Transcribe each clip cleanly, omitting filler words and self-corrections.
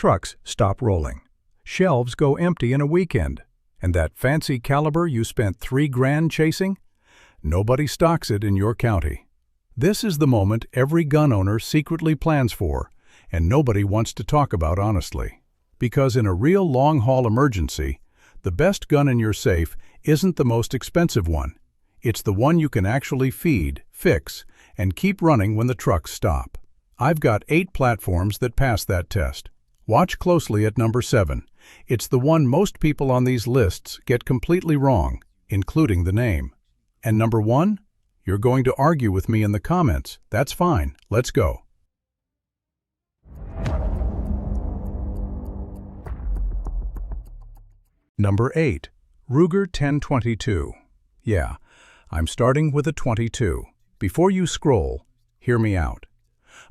Trucks stop rolling. Shelves go empty in a weekend. And that fancy caliber you spent $3,000 chasing? Nobody stocks it in your county. This is the moment every gun owner secretly plans for, and nobody wants to talk about honestly. Because in a real long-haul emergency, the best gun in your safe isn't the most expensive one. It's the one you can actually feed, fix, and keep running when the trucks stop. I've got 8 platforms that pass that test. Watch closely at number 7. It's the one most people on these lists get completely wrong, including the name. And number 1? You're going to argue with me in the comments. That's fine. Let's go. Number 8. Ruger 1022. Yeah, I'm starting with a 22. Before you scroll, hear me out.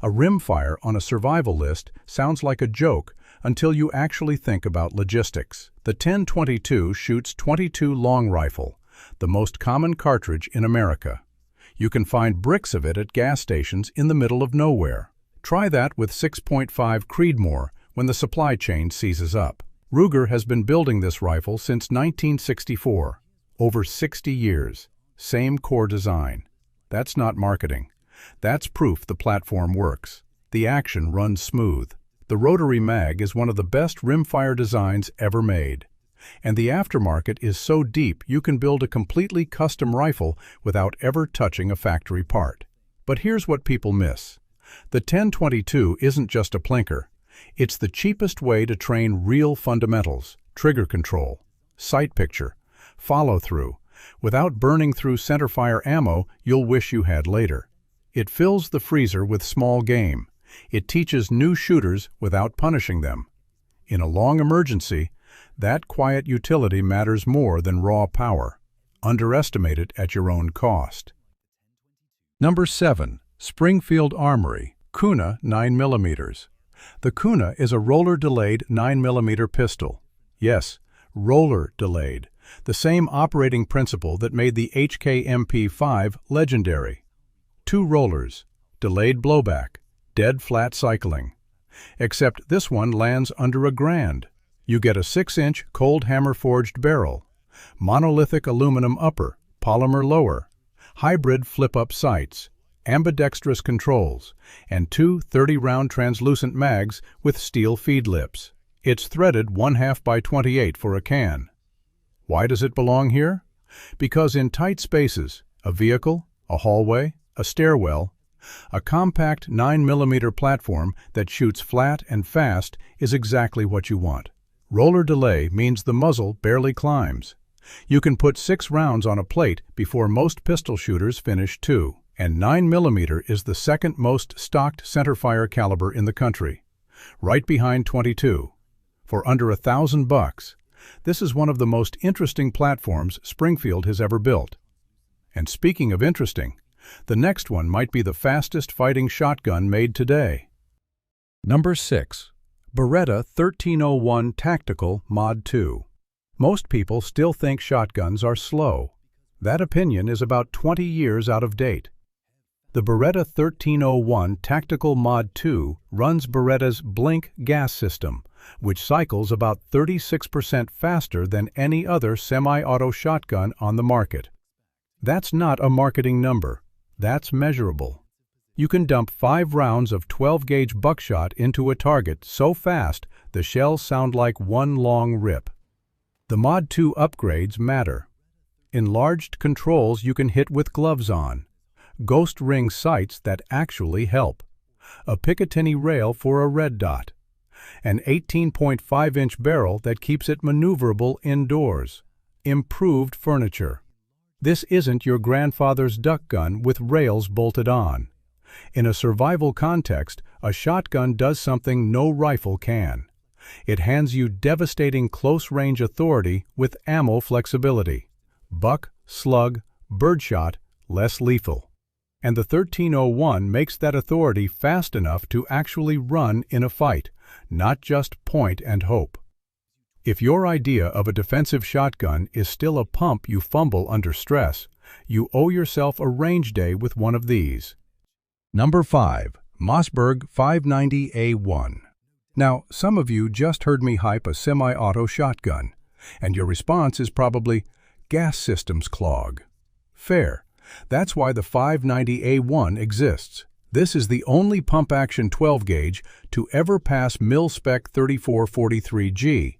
A rimfire on a survival list sounds like a joke until you actually think about logistics. The 1022 shoots .22 long rifle, the most common cartridge in America. You can find bricks of it at gas stations in the middle of nowhere. Try that with 6.5 Creedmoor when the supply chain seizes up. Ruger has been building this rifle since 1964. Over 60 years. Same core design. That's not marketing. That's proof the platform works. The action runs smooth. The rotary mag is one of the best rimfire designs ever made. And the aftermarket is so deep you can build a completely custom rifle without ever touching a factory part. But here's what people miss. The 1022 isn't just a plinker. It's the cheapest way to train real fundamentals, trigger control, sight picture, follow-through, without burning through centerfire ammo you'll wish you had later. It fills the freezer with small game. It teaches new shooters without punishing them. In a long emergency, that quiet utility matters more than raw power. Underestimate it at your own cost. Number 7. Springfield Armory Kuna 9mm. The Kuna is a roller-delayed 9mm pistol. Yes, roller-delayed, the same operating principle that made the HK-MP5 legendary. 2 rollers, delayed blowback, dead flat cycling. Except this one lands under $1,000. You get a 6-inch cold hammer forged barrel, monolithic aluminum upper, polymer lower, hybrid flip-up sights, ambidextrous controls, and 2 30-round translucent mags with steel feed lips. It's threaded 1/2 by 28 for a can. Why does it belong here? Because in tight spaces, a vehicle, a hallway, a stairwell, a compact 9mm platform that shoots flat and fast is exactly what you want. Roller delay means the muzzle barely climbs. You can put 6 rounds on a plate before most pistol shooters finish 2. And 9mm is the second most stocked centerfire caliber in the country, right behind .22. For under $1,000, this is one of the most interesting platforms Springfield has ever built. And speaking of interesting, the next one might be the fastest fighting shotgun made today. Number 6. Beretta 1301 Tactical Mod 2. Most people still think shotguns are slow. That opinion is about 20 years out of date. The Beretta 1301 Tactical Mod 2 runs Beretta's Blink gas system, which cycles about 36% faster than any other semi-auto shotgun on the market. That's not a marketing number. That's measurable. You can dump 5 rounds of 12-gauge buckshot into a target so fast the shells sound like one long rip. The Mod 2 upgrades matter. Enlarged controls you can hit with gloves on. Ghost ring sights that actually help. A Picatinny rail for a red dot. An 18.5-inch barrel that keeps it maneuverable indoors. Improved furniture. This isn't your grandfather's duck gun with rails bolted on. In a survival context, a shotgun does something no rifle can. It hands you devastating close-range authority with ammo flexibility. Buck, slug, birdshot, less lethal. And the 1301 makes that authority fast enough to actually run in a fight, not just point and hope. If your idea of a defensive shotgun is still a pump you fumble under stress, you owe yourself a range day with one of these. Number 5. Mossberg 590A1. Now, some of you just heard me hype a semi-auto shotgun, and your response is probably, gas systems clog. Fair. That's why the 590A1 exists. This is the only pump-action 12-gauge to ever pass Mil-Spec 3443G.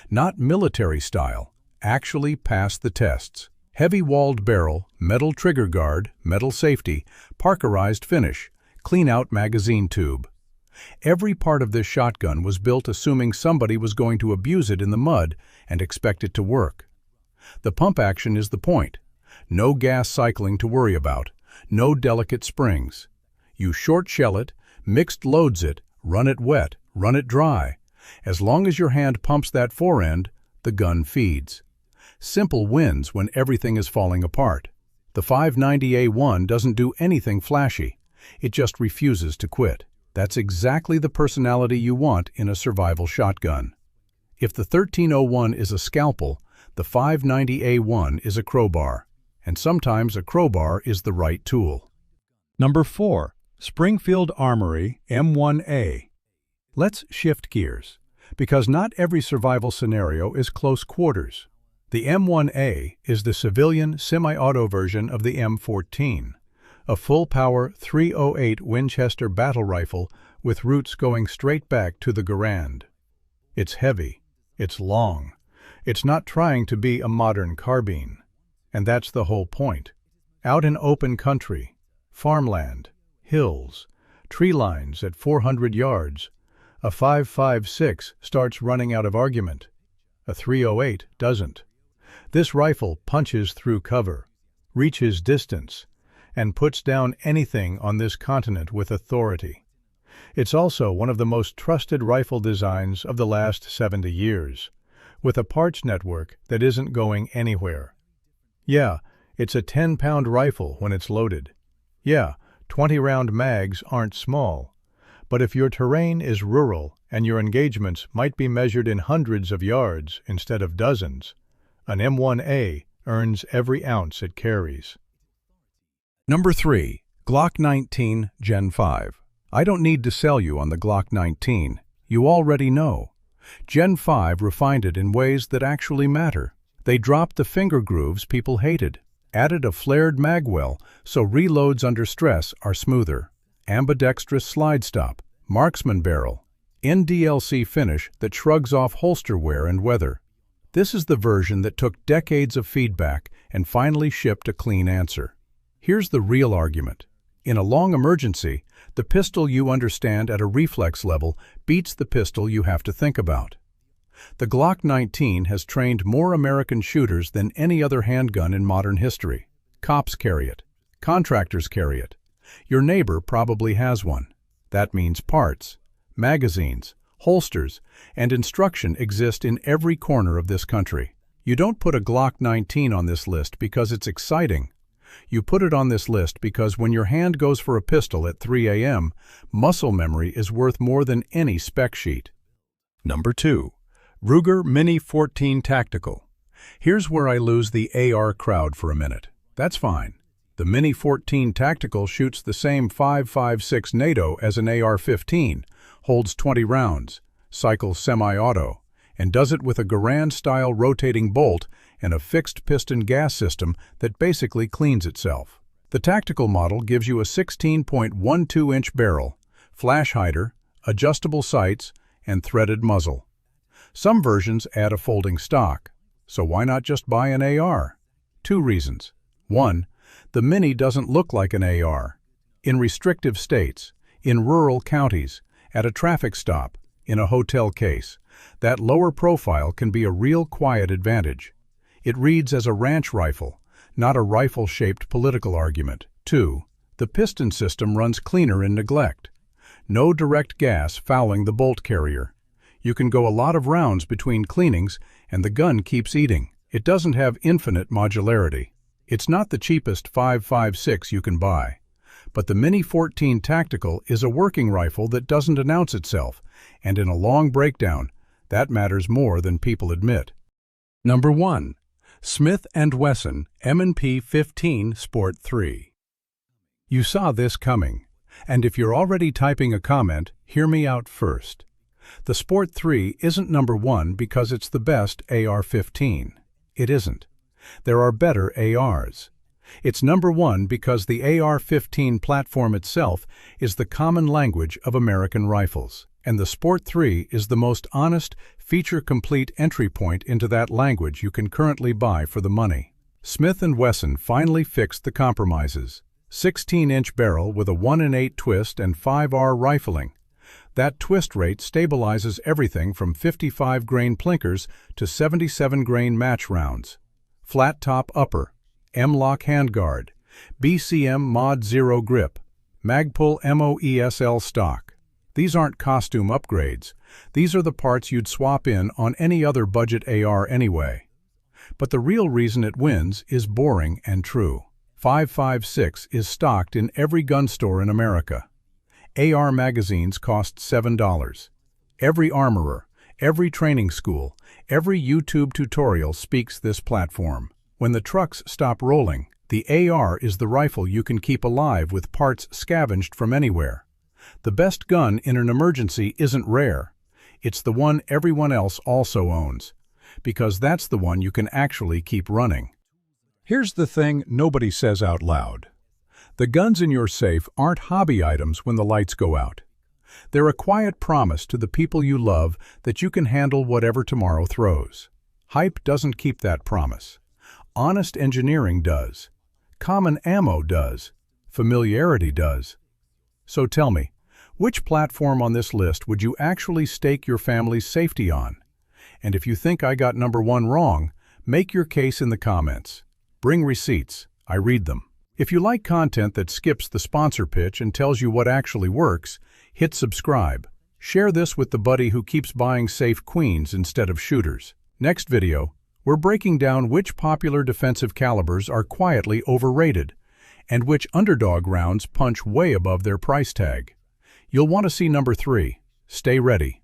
Not military style, actually pass the tests. Heavy-walled barrel, metal trigger guard, metal safety, parkerized finish, clean-out magazine tube. Every part of this shotgun was built assuming somebody was going to abuse it in the mud and expect it to work. The pump action is the point. No gas cycling to worry about, no delicate springs. You short shell it, mixed loads it, run it wet, run it dry. As long as your hand pumps that forend, the gun feeds. Simple wins when everything is falling apart. The 590A1 doesn't do anything flashy. It just refuses to quit. That's exactly the personality you want in a survival shotgun. If the 1301 is a scalpel, the 590A1 is a crowbar. And sometimes a crowbar is the right tool. Number 4. Springfield Armory M1A. Let's shift gears, because not every survival scenario is close quarters. The M1A is the civilian semi-auto version of the M14, a full-power .308 Winchester battle rifle with roots going straight back to the Garand. It's heavy, it's long, it's not trying to be a modern carbine. And that's the whole point. Out in open country, farmland, hills, tree lines at 400 yards, a 5.56 starts running out of argument. A .308 doesn't. This rifle punches through cover, reaches distance, and puts down anything on this continent with authority. It's also one of the most trusted rifle designs of the last 70 years, with a parts network that isn't going anywhere. Yeah, it's a 10-pound rifle when it's loaded. Yeah, 20-round mags aren't small. But if your terrain is rural and your engagements might be measured in hundreds of yards instead of dozens, an M1A earns every ounce it carries. Number 3. Glock 19 Gen 5. I don't need to sell you on the Glock 19. You already know. Gen 5 refined it in ways that actually matter. They dropped the finger grooves people hated, added a flared magwell so reloads under stress are smoother, ambidextrous slide stop, marksman barrel, NDLC finish that shrugs off holster wear and weather. This is the version that took decades of feedback and finally shipped a clean answer. Here's the real argument. In a long emergency, the pistol you understand at a reflex level beats the pistol you have to think about. The Glock 19 has trained more American shooters than any other handgun in modern history. Cops carry it. Contractors carry it. Your neighbor probably has one. That means parts, magazines, holsters, and instruction exist in every corner of this country. You don't put a Glock 19 on this list because it's exciting. You put it on this list because when your hand goes for a pistol at 3 a.m., muscle memory is worth more than any spec sheet. Number 2. Ruger Mini 14 Tactical. Here's where I lose the AR crowd for a minute. That's fine. The Mini 14 Tactical shoots the same 5.56 NATO as an AR-15, holds 20 rounds, cycles semi-auto, and does it with a Garand-style rotating bolt and a fixed piston gas system that basically cleans itself. The tactical model gives you a 16.12-inch barrel, flash hider, adjustable sights, and threaded muzzle. Some versions add a folding stock, so why not just buy an AR? 2 reasons. 1. The Mini doesn't look like an AR. In restrictive states, in rural counties, at a traffic stop, in a hotel case, that lower profile can be a real quiet advantage. It reads as a ranch rifle, not a rifle-shaped political argument. 2. The piston system runs cleaner in neglect. No direct gas fouling the bolt carrier. You can go a lot of rounds between cleanings and the gun keeps eating. It doesn't have infinite modularity. It's not the cheapest 5.56 you can buy. But the Mini 14 Tactical is a working rifle that doesn't announce itself, and in a long breakdown, that matters more than people admit. Number 1. Smith Wesson M&P 15 Sport 3. You saw this coming, and if you're already typing a comment, hear me out first. The Sport 3 isn't number one because it's the best AR-15. It isn't. There are better ARs. It's number one because the AR-15 platform itself is the common language of American rifles, and the Sport 3 is the most honest, feature-complete entry point into that language you can currently buy for the money. Smith & Wesson finally fixed the compromises. 16-inch barrel with a 1-in-8 twist and 5R rifling. That twist rate stabilizes everything from 55-grain plinkers to 77-grain match rounds. Flat top upper, M-lock handguard, BCM Mod 0 grip, Magpul MOESL stock. These aren't costume upgrades. These are the parts you'd swap in on any other budget AR anyway. But the real reason it wins is boring and true. 5.56 is stocked in every gun store in America. AR magazines cost $7. Every armorer, every training school, every YouTube tutorial speaks this platform. When the trucks stop rolling, the AR is the rifle you can keep alive with parts scavenged from anywhere. The best gun in an emergency isn't rare. It's the one everyone else also owns, because that's the one you can actually keep running. Here's the thing nobody says out loud. The guns in your safe aren't hobby items when the lights go out. They're a quiet promise to the people you love that you can handle whatever tomorrow throws. Hype doesn't keep that promise. Honest engineering does. Common ammo does. Familiarity does. So tell me, which platform on this list would you actually stake your family's safety on? And if you think I got number one wrong, make your case in the comments. Bring receipts. I read them. If you like content that skips the sponsor pitch and tells you what actually works, hit subscribe. Share this with the buddy who keeps buying safe queens instead of shooters. Next video, we're breaking down which popular defensive calibers are quietly overrated and which underdog rounds punch way above their price tag. You'll want to see number 3. Stay ready.